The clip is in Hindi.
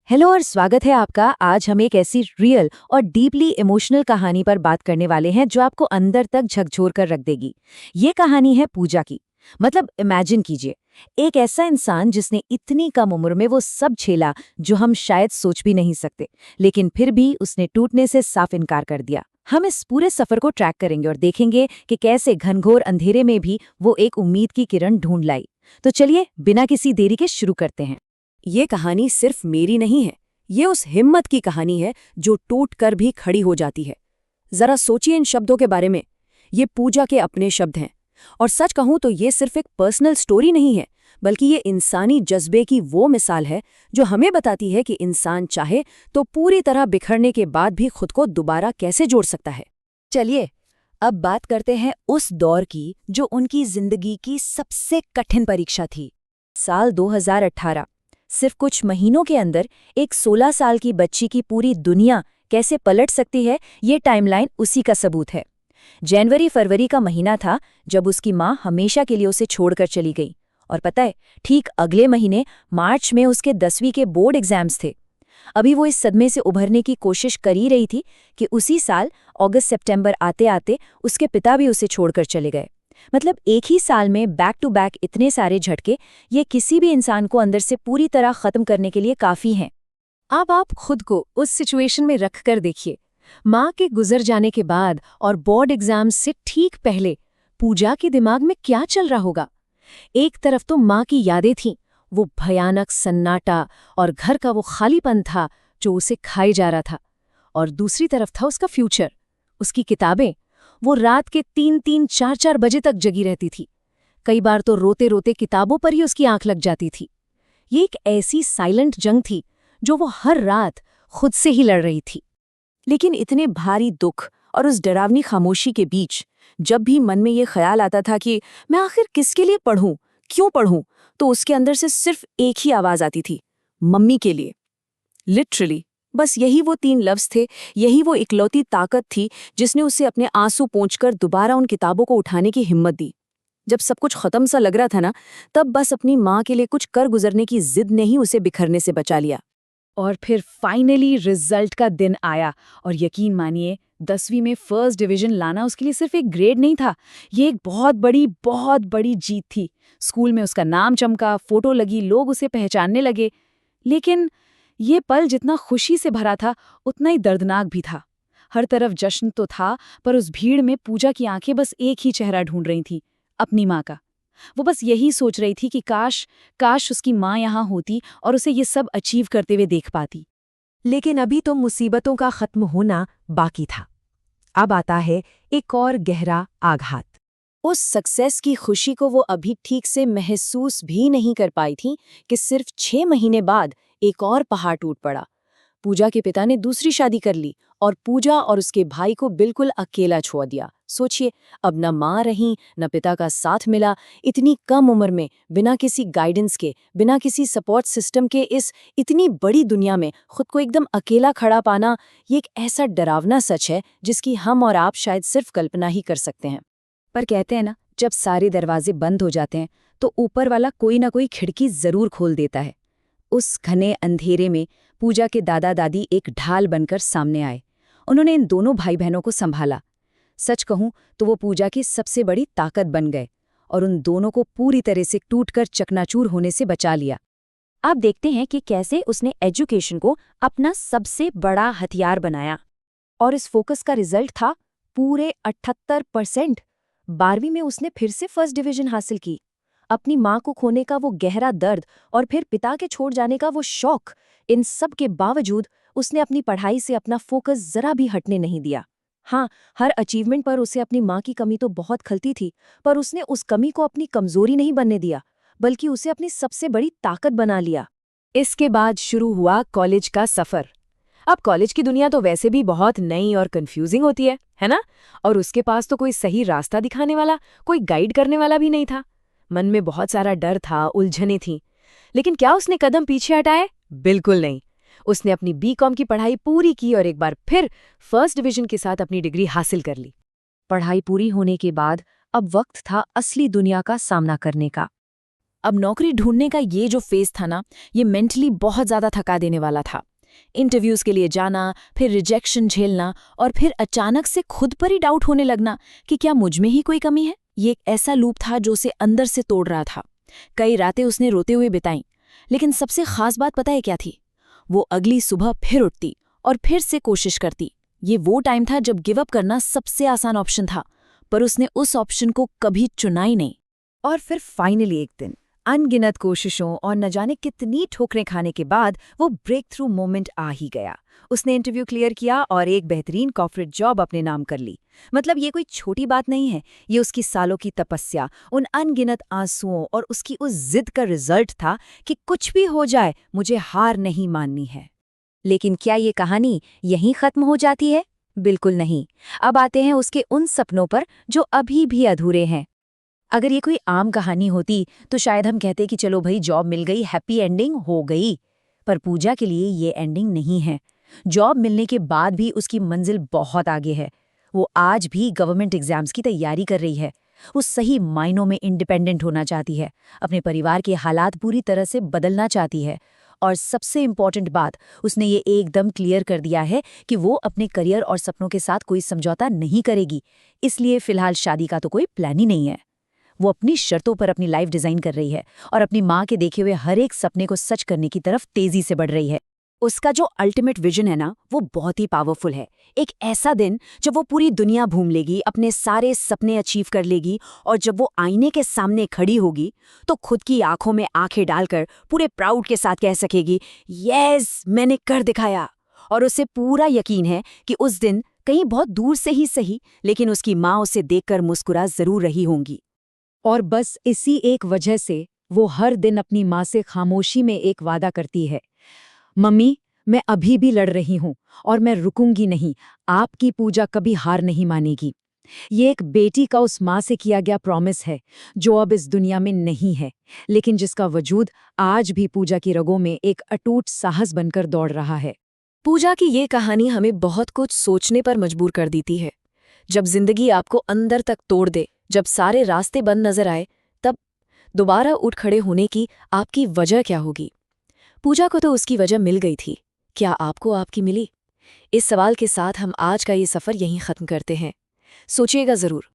हेलो और स्वागत है आपका। आज हम एक ऐसी रियल और डीपली इमोशनल कहानी पर बात करने वाले हैं जो आपको अंदर तक झकझोर कर रख देगी। ये कहानी है पूजा की। मतलब इमेजिन कीजिए, एक ऐसा इंसान जिसने इतनी कम उम्र में वो सब झेला जो हम शायद सोच भी नहीं सकते, लेकिन फिर भी उसने टूटने से साफ इनकार कर दिया। हम इस पूरे सफर को ट्रैक करेंगे और देखेंगे कि कैसे घनघोर अंधेरे में भी वो एक उम्मीद की किरण ढूंढ लाई। तो चलिए बिना किसी देरी के शुरू करते हैं। ये कहानी सिर्फ मेरी नहीं है, ये उस हिम्मत की कहानी है जो टूट कर भी खड़ी हो जाती है। जरा सोचिए इन शब्दों के बारे में। ये पूजा के अपने शब्द हैं। और सच कहूं तो ये सिर्फ एक पर्सनल स्टोरी नहीं है, बल्कि ये इंसानी जज्बे की वो मिसाल है जो हमें बताती है कि इंसान चाहे तो पूरी तरह बिखरने के बाद भी खुद को दोबारा कैसे जोड़ सकता है। चलिए अब बात करते हैं उस दौर की जो उनकी जिंदगी की सबसे कठिन परीक्षा थी। साल 2018। सिर्फ कुछ महीनों के अंदर एक 16 साल की बच्ची की पूरी दुनिया कैसे पलट सकती है, ये टाइमलाइन उसी का सबूत है। जनवरी-फरवरी का महीना था जब उसकी माँ हमेशा के लिए उसे छोड़कर चली गई। और पता है, ठीक अगले महीने मार्च में उसके 10वीं के बोर्ड एग्जाम्स थे। अभी वो इस सदमे से उभरने की कोशिश कर ही रही थी कि उसी साल अगस्त-सितंबर आते आते उसके पिता भी उसे छोड़कर चले गए। मतलब एक ही साल में बैक टू बैक इतने सारे झटके, ये किसी भी इंसान को अंदर से पूरी तरह खत्म करने के लिए काफी हैं। अब आप खुद को उस सिचुएशन में रख कर देखिए। माँ के गुजर जाने के बाद और बोर्ड एग्जाम से ठीक पहले पूजा के दिमाग में क्या चल रहा होगा। एक तरफ तो माँ की यादें थीं, वो भयानक सन्नाटा और घर का वो खालीपन था जो उसे खाए जा रहा था। और दूसरी तरफ था उसका फ्यूचर, उसकी किताबें। वो रात के 3-3, 4-4 बजे तक जगी रहती थी। कई बार तो रोते रोते किताबों पर ही उसकी आंख लग जाती थी। ये एक ऐसी साइलेंट जंग थी जो वो हर रात खुद से ही लड़ रही थी। लेकिन इतने भारी दुख और उस डरावनी खामोशी के बीच जब भी मन में ये ख्याल आता था कि मैं आखिर किसके लिए पढ़ूं, क्यों पढ़ूं, तो उसके अंदर से सिर्फ एक ही आवाज आती थी, मम्मी के लिए। लिटरली बस यही वो 3 लफ्ज थे, यही वो इकलौती ताकत थी जिसने उसे अपने आंसू पोंछकर दोबारा उन किताबों को उठाने की हिम्मत दी। जब सब कुछ खत्म सा लग रहा था ना, तब बस अपनी माँ के लिए कुछ कर गुजरने की जिद ने ही उसे बिखरने से बचा लिया। और फिर फाइनली रिजल्ट का दिन आया और यकीन मानिए 10वीं में फर्स्ट डिवीजन लाना उसके लिए सिर्फ एक ग्रेड नहीं था, ये एक बहुत बड़ी जीत थी। स्कूल में उसका नाम चमका, फोटो लगी, लोग उसे पहचानने लगे। लेकिन ये पल जितना खुशी से भरा था उतना ही दर्दनाक भी था। हर तरफ जश्न तो था, पर उस भीड़ में पूजा की आंखें बस एक ही चेहरा ढूंढ रही थीं, अपनी माँ का। वो बस यही सोच रही थी कि काश उसकी माँ यहाँ होती और उसे ये सब अचीव करते हुए देख पाती। लेकिन अभी तो मुसीबतों का खत्म होना बाकी था। अब आता है एक और गहरा आघात। उस सक्सेस की खुशी को वो अभी ठीक से महसूस भी नहीं कर पाई थी कि सिर्फ 6 महीने बाद एक और पहाड़ टूट पड़ा। पूजा के पिता ने दूसरी शादी कर ली और पूजा और उसके भाई को बिल्कुल अकेला छोड़ दिया। सोचिए, अब न माँ रही, न पिता का साथ मिला। इतनी कम उम्र में, बिना किसी गाइडेंस के, बिना किसी सपोर्ट सिस्टम के, इस इतनी बड़ी दुनिया में खुद को एकदम अकेला खड़ा पाना, ये एक ऐसा डरावना सच है जिसकी हम और आप शायद सिर्फ कल्पना ही कर सकते हैं। पर कहते हैं ना, जब सारे दरवाजे बंद हो जाते हैं तो ऊपर वाला कोई ना कोई खिड़की जरूर खोल देता है। उस घने अंधेरे में पूजा के दादा दादी एक ढाल बनकर सामने आए। उन्होंने इन दोनों भाई बहनों को संभाला। सच कहूं तो वो पूजा की सबसे बड़ी ताकत बन गए और उन दोनों को पूरी तरह से टूटकर चकनाचूर होने से बचा लिया। अब देखते हैं कि कैसे उसने एजुकेशन को अपना सबसे बड़ा हथियार बनाया। और इस फोकस का रिजल्ट था पूरे 78%। 12वीं में उसने फिर से फर्स्ट डिवीजन हासिल की। अपनी माँ को खोने का वो गहरा दर्द और फिर पिता के छोड़ जाने का वो शौक, इन सब के बावजूद उसने अपनी पढ़ाई से अपना फोकस जरा भी हटने नहीं दिया। हाँ, हर अचीवमेंट पर उसे अपनी माँ की कमी तो बहुत खलती थी, पर उसने उस कमी को अपनी कमजोरी नहीं बनने दिया, बल्कि उसे अपनी सबसे बड़ी ताकत बना लिया। इसके बाद शुरू हुआ कॉलेज का सफर। अब कॉलेज की दुनिया तो वैसे भी बहुत नई और कंफ्यूजिंग होती है ना? और उसके पास तो कोई सही रास्ता दिखाने वाला, कोई गाइड करने वाला भी नहीं था। मन में बहुत सारा डर था, उलझनें थीं। लेकिन क्या उसने कदम पीछे हटाए? बिल्कुल नहीं। उसने अपनी बीकॉम की पढ़ाई पूरी की और एक बार फिर फर्स्ट डिवीजन के साथ अपनी डिग्री हासिल कर ली। पढ़ाई पूरी होने के बाद अब वक्त था असली दुनिया का सामना करने का। अब नौकरी ढूंढने का ये जो फेज था ना, ये मेंटली बहुत ज़्यादा थका देने वाला था। इंटरव्यूज़ के लिए जाना, फिर रिजेक्शन झेलना और फिर अचानक से खुद पर ही डाउट होने लगना कि क्या मुझ में ही कोई कमी है। ये एक ऐसा लूप था जो उसे अंदर से तोड़ रहा था। कई रातें उसने रोते हुए बिताईं, लेकिन सबसे खास बात पता है क्या थी? वो अगली सुबह फिर उठती और फिर से कोशिश करती। ये वो टाइम था जब गिव अप करना सबसे आसान ऑप्शन था, पर उसने उस ऑप्शन को कभी चुना ही नहीं। और फिर फाइनली एक दिन अनगिनत कोशिशों और न जाने कितनी ठोकरें खाने के बाद वो ब्रेक थ्रू मोमेंट आ ही गया। उसने इंटरव्यू क्लियर किया और एक बेहतरीन कॉर्पोरेट जॉब अपने नाम कर ली। मतलब ये कोई छोटी बात नहीं है, ये उसकी सालों की तपस्या, उन अनगिनत आंसुओं और उसकी उस जिद का रिजल्ट था कि कुछ भी हो जाए मुझे हार नहीं माननी है। लेकिन क्या ये कहानी यहीं खत्म हो जाती है? बिल्कुल नहीं। अब आते हैं उसके उन सपनों पर जो अभी भी अधूरे हैं। अगर ये कोई आम कहानी होती तो शायद हम कहते कि चलो भाई जॉब मिल गई, हैप्पी एंडिंग हो गई। पर पूजा के लिए ये एंडिंग नहीं है। जॉब मिलने के बाद भी उसकी मंजिल बहुत आगे है। वो आज भी गवर्नमेंट एग्जाम्स की तैयारी कर रही है। वो सही मायनों में इंडिपेंडेंट होना चाहती है, अपने परिवार के हालात पूरी तरह से बदलना चाहती है। और सबसे इम्पॉर्टेंट बात, उसने ये एकदम क्लियर कर दिया है कि वो अपने करियर और सपनों के साथ कोई समझौता नहीं करेगी। इसलिए फिलहाल शादी का तो कोई प्लान ही नहीं है। वो अपनी शर्तों पर अपनी लाइफ डिजाइन कर रही है और अपनी माँ के देखे हुए हर एक सपने को सच करने की तरफ तेजी से बढ़ रही है। उसका जो अल्टीमेट विजन है ना, वो बहुत ही पावरफुल है। एक ऐसा दिन जब वो पूरी दुनिया घूम लेगी, अपने सारे सपने अचीव कर लेगी और जब वो आईने के सामने खड़ी होगी तो खुद की आंखों में आंखें डालकर पूरे प्राउड के साथ कह सकेगी, यस मैंने कर दिखाया। और उसे पूरा यकीन है कि उस दिन कहीं बहुत दूर से ही सही, लेकिन उसकी माँ उसे देखकर मुस्कुरा जरूर रही होंगी। और बस इसी एक वजह से वो हर दिन अपनी माँ से खामोशी में एक वादा करती है, मम्मी मैं अभी भी लड़ रही हूँ और मैं रुकूंगी नहीं, आपकी पूजा कभी हार नहीं मानेगी। ये एक बेटी का उस माँ से किया गया प्रॉमिस है जो अब इस दुनिया में नहीं है, लेकिन जिसका वजूद आज भी पूजा की रगों में एक अटूट साहस बनकर दौड़ रहा है। पूजा की ये कहानी हमें बहुत कुछ सोचने पर मजबूर कर देती है। जब जिंदगी आपको अंदर तक तोड़ दे, जब सारे रास्ते बंद नजर आए, तब दोबारा उठ खड़े होने की आपकी वजह क्या होगी? पूजा को तो उसकी वजह मिल गई थी, क्या आपको आपकी मिली? इस सवाल के साथ हम आज का ये सफ़र यहीं ख़त्म करते हैं। सोचिएगा ज़रूर।